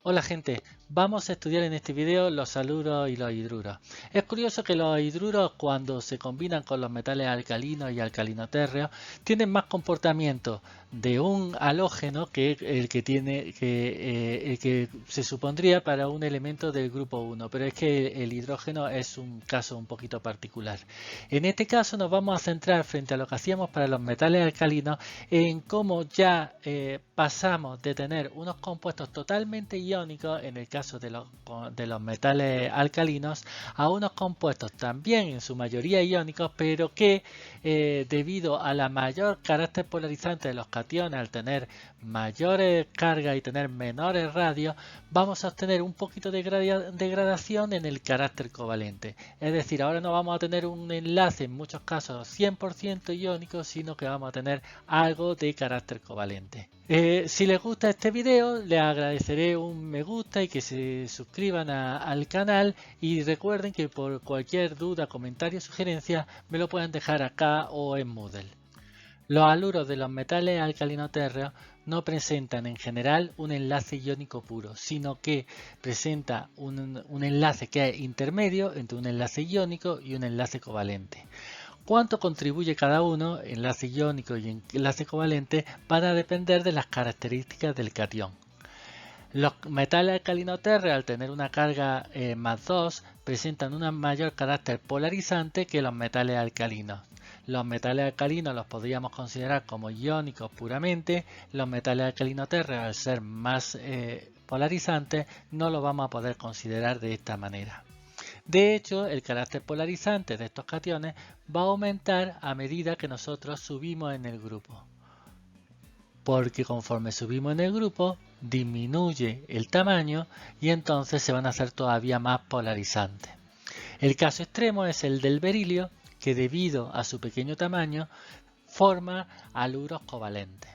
Hola gente, vamos a estudiar en este video los haluros y los hidruros. Es curioso que los hidruros cuando se combinan con los metales alcalinos y alcalinotérreos tienen más comportamiento de un halógeno que el que se supondría para un elemento del grupo 1, pero es que el hidrógeno es un caso un poquito particular. En este caso nos vamos a centrar frente a lo que hacíamos para los metales alcalinos en cómo ya pasamos de tener unos compuestos totalmente iónicos en el caso de los metales alcalinos a unos compuestos también en su mayoría iónicos, pero que debido a la mayor carácter polarizante de los cationes, al tener mayores cargas y tener menores radios, vamos a obtener un poquito de degradación en el carácter covalente. Es decir, ahora no vamos a tener un enlace en muchos casos 100% iónico, sino que vamos a tener algo de carácter covalente. Si les gusta este video, les agradeceré un me gusta y que se suscriban al canal, y recuerden que por cualquier duda, comentario o sugerencia me lo pueden dejar acá o en Moodle. Los haluros de los metales alcalinotérreos no presentan en general un enlace iónico puro, sino que presenta un enlace que es intermedio entre un enlace iónico y un enlace covalente. Cuánto contribuye cada uno, enlace iónico y enlace covalente, van a depender de las características del catión. Los metales alcalinotérreos, al tener una carga más 2, presentan un mayor carácter polarizante que los metales alcalinos. Los metales alcalinos los podríamos considerar como iónicos puramente. Los metales alcalinotérreos, al ser más polarizantes, no los vamos a poder considerar de esta manera. De hecho, el carácter polarizante de estos cationes va a aumentar a medida que nosotros subimos en el grupo, porque conforme subimos en el grupo disminuye el tamaño y entonces se van a hacer todavía más polarizantes. El caso extremo es el del berilio, que debido a su pequeño tamaño forma haluros covalentes.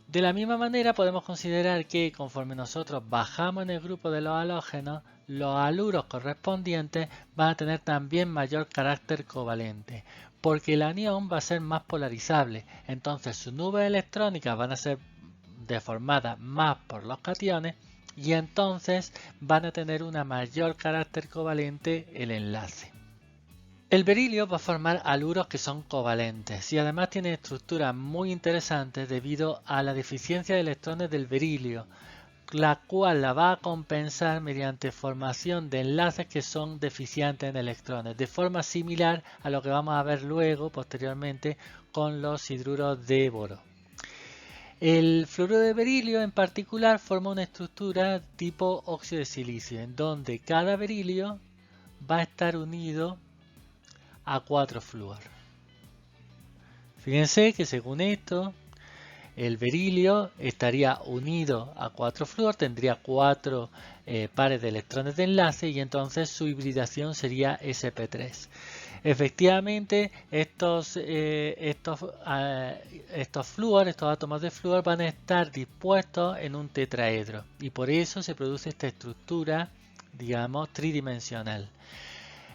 De la misma manera podemos considerar que conforme nosotros bajamos en el grupo de los halógenos, los haluros correspondientes van a tener también mayor carácter covalente, porque el anión va a ser más polarizable, entonces sus nubes electrónicas van a ser deformadas más por los cationes y entonces van a tener una mayor carácter covalente el enlace. El berilio va a formar haluros que son covalentes y además tiene estructuras muy interesantes debido a la deficiencia de electrones del berilio, la cual la va a compensar mediante formación de enlaces que son deficientes en electrones, de forma similar a lo que vamos a ver luego, posteriormente, con los hidruros de boro. El fluoruro de berilio en particular forma una estructura tipo óxido de silicio, en donde cada berilio va a estar unido a 4 flúor. Fíjense que según esto, el berilio estaría unido a 4 flúor, tendría 4 pares de electrones de enlace y entonces su hibridación sería sp3. Efectivamente, estos flúor, estos átomos de flúor van a estar dispuestos en un tetraedro y por eso se produce esta estructura, digamos, tridimensional.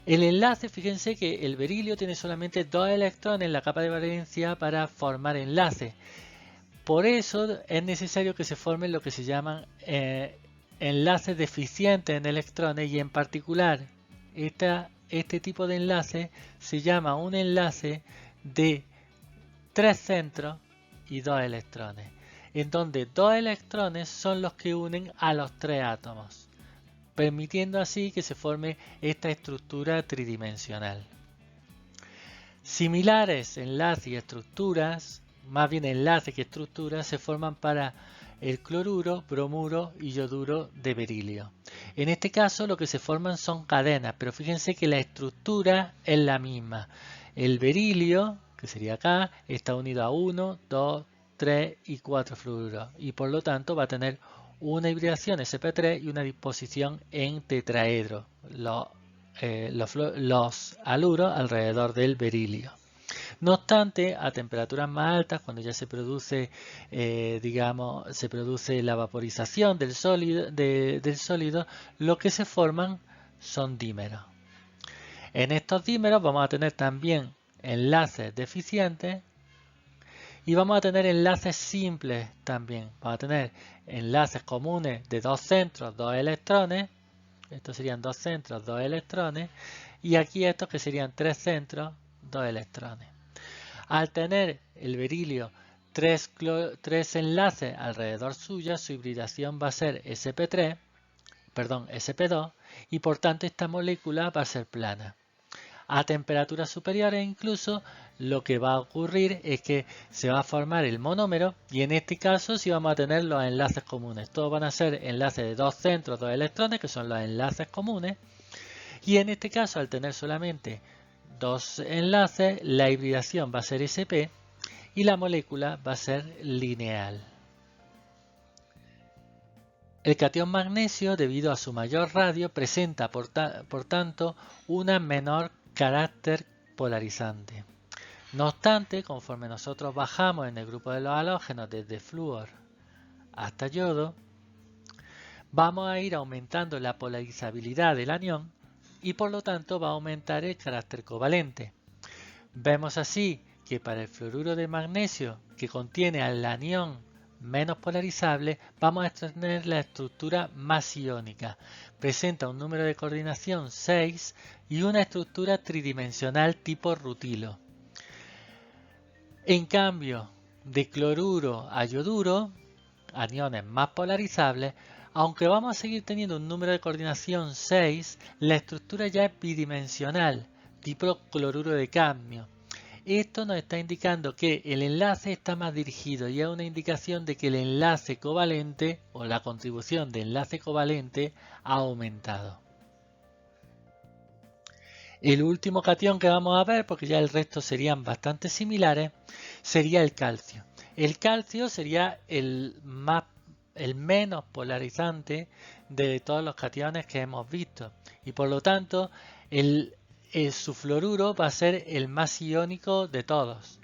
El enlace, fíjense que el berilio tiene solamente 2 electrones en la capa de valencia para formar enlace. Por eso es necesario que se formen lo que se llaman enlaces deficientes en electrones, y en particular este tipo de enlace se llama un enlace de 3 centros y 2 electrones, en donde 2 electrones son los que unen a los 3 átomos, permitiendo así que se forme esta estructura tridimensional. Similares enlaces y estructuras, más bien enlaces que estructuras, se forman para el cloruro, bromuro y yoduro de berilio. En este caso lo que se forman son cadenas, pero fíjense que la estructura es la misma. El berilio, que sería acá, está unido a 1, 2, 3 y 4 fluoruros y por lo tanto va a tener una hibridación sp3 y una disposición en tetraedro, los haluros alrededor del berilio. No obstante, a temperaturas más altas, cuando ya se produce, se produce la vaporización del sólido, lo que se forman son dímeros. En estos dímeros vamos a tener también enlaces deficientes Y vamos a tener enlaces simples también. Vamos a tener enlaces comunes de dos centros, dos electrones. Estos serían dos centros, dos electrones. Y aquí estos que serían tres centros, dos electrones. Al tener el berilio tres enlaces alrededor suya, su hibridación va a ser sp2, y por tanto esta molécula va a ser plana. A temperaturas superiores incluso lo que va a ocurrir es que se va a formar el monómero y en este caso sí vamos a tener los enlaces comunes. Todos van a ser enlaces de dos centros, dos electrones, que son los enlaces comunes. Y en este caso, al tener solamente dos enlaces, la hibridación va a ser sp y la molécula va a ser lineal. El catión magnesio, debido a su mayor radio, presenta por tanto una menor carácter polarizante. No obstante, conforme nosotros bajamos en el grupo de los halógenos desde flúor hasta yodo, vamos a ir aumentando la polarizabilidad del anión y por lo tanto va a aumentar el carácter covalente. Vemos así que para el fluoruro de magnesio, que contiene al anión menos polarizable, vamos a tener la estructura más iónica. Presenta un número de coordinación 6 y una estructura tridimensional tipo rutilo. En cambio, de cloruro a yoduro, aniones más polarizables, aunque vamos a seguir teniendo un número de coordinación 6, la estructura ya es bidimensional, tipo cloruro de cadmio. Esto nos está indicando que el enlace está más dirigido y es una indicación de que el enlace covalente o la contribución de enlace covalente ha aumentado. El último catión que vamos a ver, porque ya el resto serían bastante similares, sería el calcio. El calcio sería el menos polarizante de todos los cationes que hemos visto y por lo tanto su fluoruro va a ser el más iónico de todos.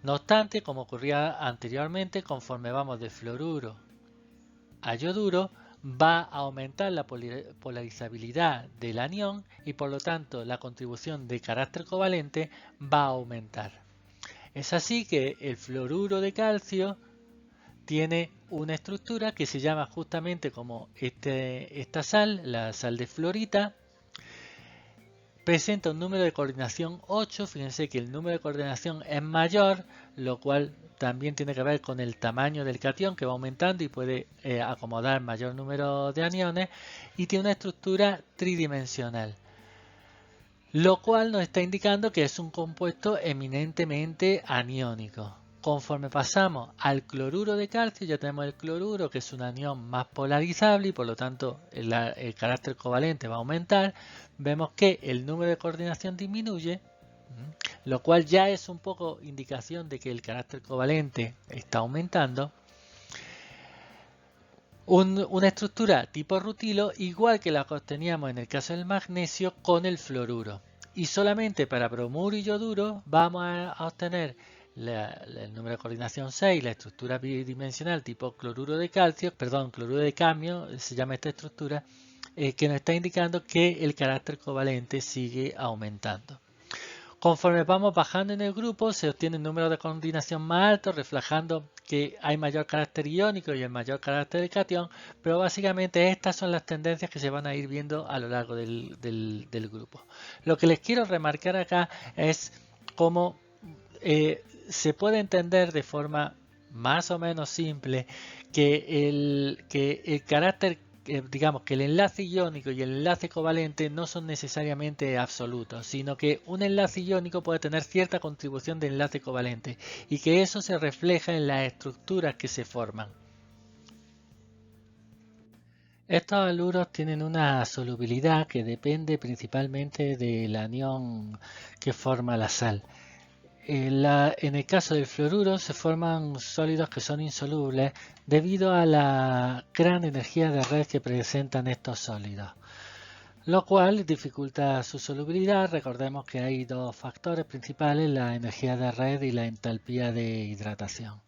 No obstante, como ocurría anteriormente, conforme vamos de fluoruro a yoduro, va a aumentar la polarizabilidad del anión y por lo tanto la contribución de carácter covalente va a aumentar. Es así que el fluoruro de calcio tiene una estructura que se llama justamente como esta sal, la sal de fluorita. Presenta un número de coordinación 8, fíjense que el número de coordinación es mayor, lo cual también tiene que ver con el tamaño del catión que va aumentando y puede acomodar mayor número de aniones, y tiene una estructura tridimensional, lo cual nos está indicando que es un compuesto eminentemente aniónico. Conforme pasamos al cloruro de calcio, ya tenemos el cloruro, que es un anión más polarizable y por lo tanto el carácter covalente va a aumentar. Vemos que el número de coordinación disminuye, lo cual ya es un poco indicación de que el carácter covalente está aumentando. Una estructura tipo rutilo, igual que la que obteníamos en el caso del magnesio con el fluoruro. Y solamente para bromuro y yoduro vamos a obtener el número de coordinación 6, la estructura bidimensional tipo cloruro de cadmio, se llama esta estructura, que nos está indicando que el carácter covalente sigue aumentando. Conforme vamos bajando en el grupo, se obtiene un número de coordinación más alto, reflejando que hay mayor carácter iónico y el mayor carácter de catión, pero básicamente estas son las tendencias que se van a ir viendo a lo largo del grupo. Lo que les quiero remarcar acá es cómo se puede entender de forma más o menos simple que el carácter, digamos que el enlace iónico y el enlace covalente no son necesariamente absolutos, sino que un enlace iónico puede tener cierta contribución de enlace covalente y que eso se refleja en las estructuras que se forman. Estos haluros tienen una solubilidad que depende principalmente del anión que forma la sal. En el caso del fluoruro se forman sólidos que son insolubles debido a la gran energía de red que presentan estos sólidos, lo cual dificulta su solubilidad. Recordemos que hay dos factores principales, la energía de red y la entalpía de hidratación.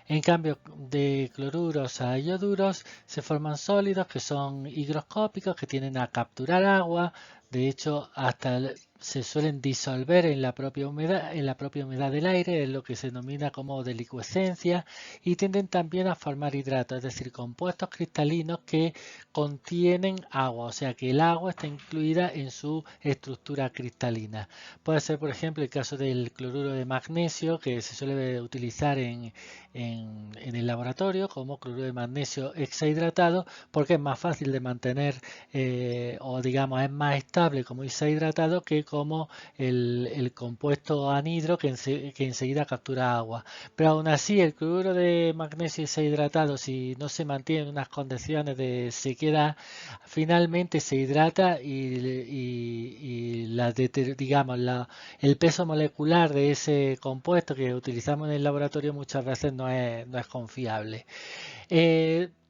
En cambio, de cloruros a ioduros se forman sólidos que son higroscópicos, que tienden a capturar agua. De hecho, hasta se suelen disolver en la propia humedad del aire, es lo que se denomina como delicuescencia, y tienden también a formar hidratos, es decir, compuestos cristalinos que contienen agua, o sea que el agua está incluida en su estructura cristalina. Puede ser, por ejemplo, el caso del cloruro de magnesio, que se suele utilizar en el laboratorio como cloruro de magnesio hexahidratado, porque es más fácil de mantener o digamos es más estable como hexahidratado que como el compuesto anhidro que enseguida captura agua. Pero aún así el cloruro de magnesio hexahidratado, si no se mantiene en unas condiciones de sequedad, finalmente se hidrata y digamos, el peso molecular de ese compuesto que utilizamos en el laboratorio muchas veces no es confiable.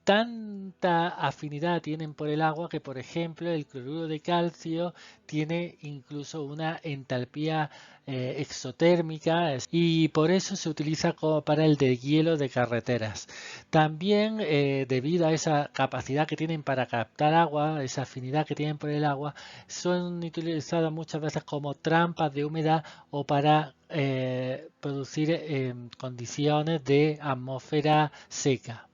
Tanta afinidad tienen por el agua que, por ejemplo, el cloruro de calcio tiene incluso una entalpía exotérmica y por eso se utiliza como para el deshielo de carreteras. También debido a esa capacidad que tienen para captar agua, esa afinidad que tienen por el agua, son utilizadas muchas veces como trampas de humedad o para producir condiciones de atmósfera seca.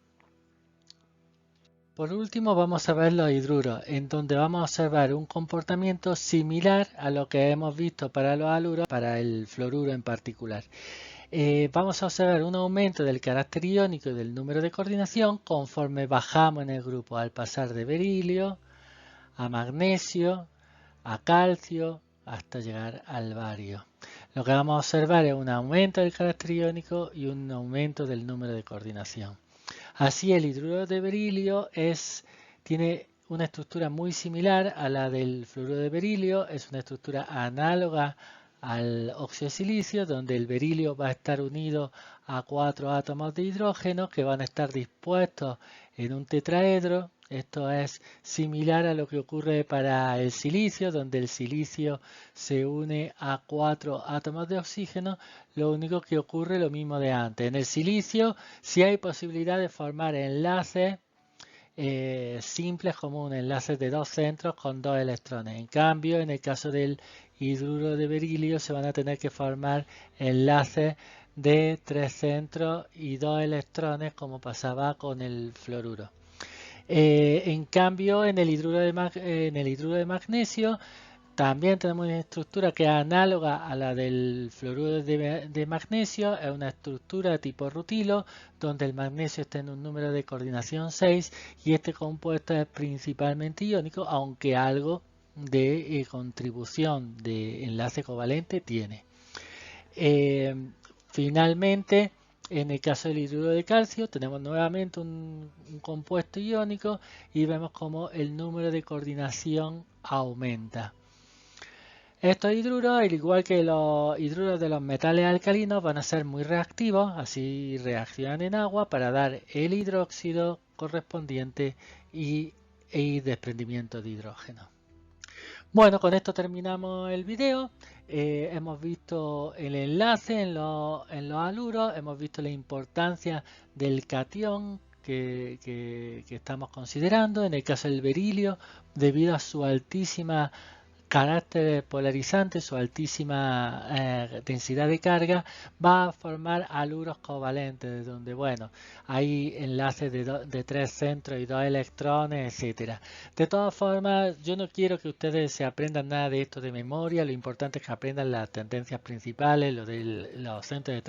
Por último vamos a ver los hidruros, en donde vamos a observar un comportamiento similar a lo que hemos visto para los haluros, para el fluoruro en particular. Vamos a observar un aumento del carácter iónico y del número de coordinación conforme bajamos en el grupo, al pasar de berilio a magnesio, a calcio, hasta llegar al bario. Lo que vamos a observar es un aumento del carácter iónico y un aumento del número de coordinación. Así el hidruro de berilio tiene una estructura muy similar a la del fluoruro de berilio, es una estructura análoga al óxido de silicio, donde el berilio va a estar unido a 4 átomos de hidrógeno que van a estar dispuestos en un tetraedro. Esto es similar a lo que ocurre para el silicio, donde el silicio se une a 4 átomos de oxígeno. Lo único que ocurre lo mismo de antes. En el silicio sí hay posibilidad de formar enlaces simples como un enlace de 2 centros con 2 electrones. En cambio, en el caso del hidruro de berilio se van a tener que formar enlaces de 3 centros y 2 electrones como pasaba con el fluoruro. En cambio, en el hidruro de magnesio también tenemos una estructura que es análoga a la del fluoruro de magnesio, es una estructura tipo rutilo, donde el magnesio está en un número de coordinación 6 y este compuesto es principalmente iónico, aunque algo de contribución de enlace covalente tiene. Finalmente, en el caso del hidruro de calcio, tenemos nuevamente un compuesto iónico y vemos como el número de coordinación aumenta. Estos hidruros, al igual que los hidruros de los metales alcalinos, van a ser muy reactivos, así reaccionan en agua para dar el hidróxido correspondiente y desprendimiento de hidrógeno. Bueno, con esto terminamos el video. Hemos visto el enlace en los haluros, hemos visto la importancia del catión que estamos considerando. En el caso del berilio, debido a su altísima carácter polarizante, su altísima densidad de carga, va a formar haluros covalentes, donde bueno, hay enlaces de 3 centros y 2 electrones, etcétera. De todas formas, yo no quiero que ustedes se aprendan nada de esto de memoria, lo importante es que aprendan las tendencias principales, lo de los centros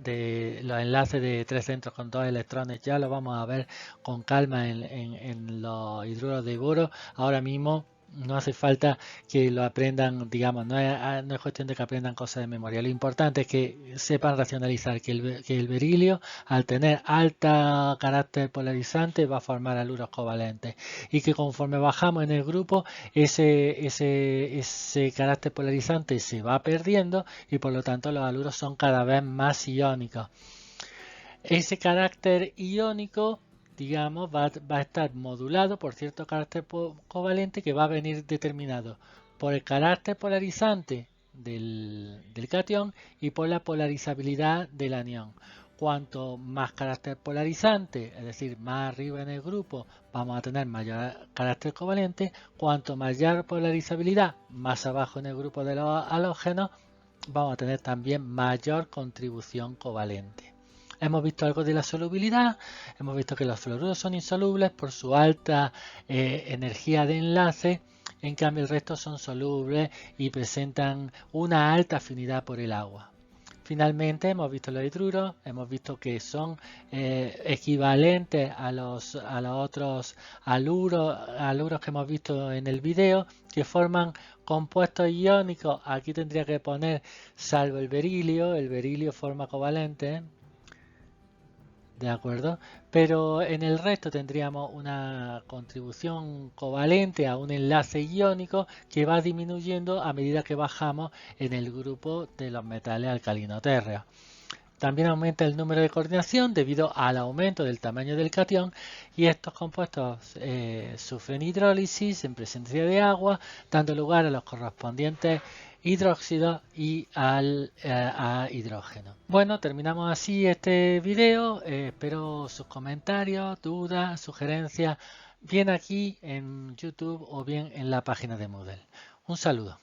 de los enlaces de 3 centros con 2 electrones, ya lo vamos a ver con calma en los hidruros de boro. Ahora mismo no hace falta que lo aprendan, digamos, no es cuestión de que aprendan cosas de memoria. Lo importante es que sepan racionalizar que el berilio, al tener alta carácter polarizante, va a formar haluros covalentes y que conforme bajamos en el grupo, ese carácter polarizante se va perdiendo y por lo tanto los haluros son cada vez más iónicos. Ese carácter iónico, digamos, va a estar modulado por cierto carácter covalente que va a venir determinado por el carácter polarizante del catión y por la polarizabilidad del anión. cuanto más carácter polarizante, es decir, más arriba en el grupo, vamos a tener mayor carácter covalente. Cuanto mayor polarizabilidad, más abajo en el grupo de los halógenos, vamos a tener también mayor contribución covalente. Hemos visto algo de la solubilidad, hemos visto que los fluoruros son insolubles por su alta energía de enlace, en cambio el resto son solubles y presentan una alta afinidad por el agua. Finalmente hemos visto los hidruros, hemos visto que son equivalentes a los otros haluros que hemos visto en el video, que forman compuestos iónicos. Aquí tendría que poner salvo el berilio forma covalente, ¿de acuerdo? Pero en el resto tendríamos una contribución covalente a un enlace iónico que va disminuyendo a medida que bajamos en el grupo de los metales alcalino-térreos. También aumenta el número de coordinación debido al aumento del tamaño del catión, y estos compuestos sufren hidrólisis en presencia de agua, dando lugar a los correspondientes hidróxido y a hidrógeno. Bueno, terminamos así este video. Espero sus comentarios, dudas, sugerencias, bien aquí en YouTube o bien en la página de Moodle. Un saludo.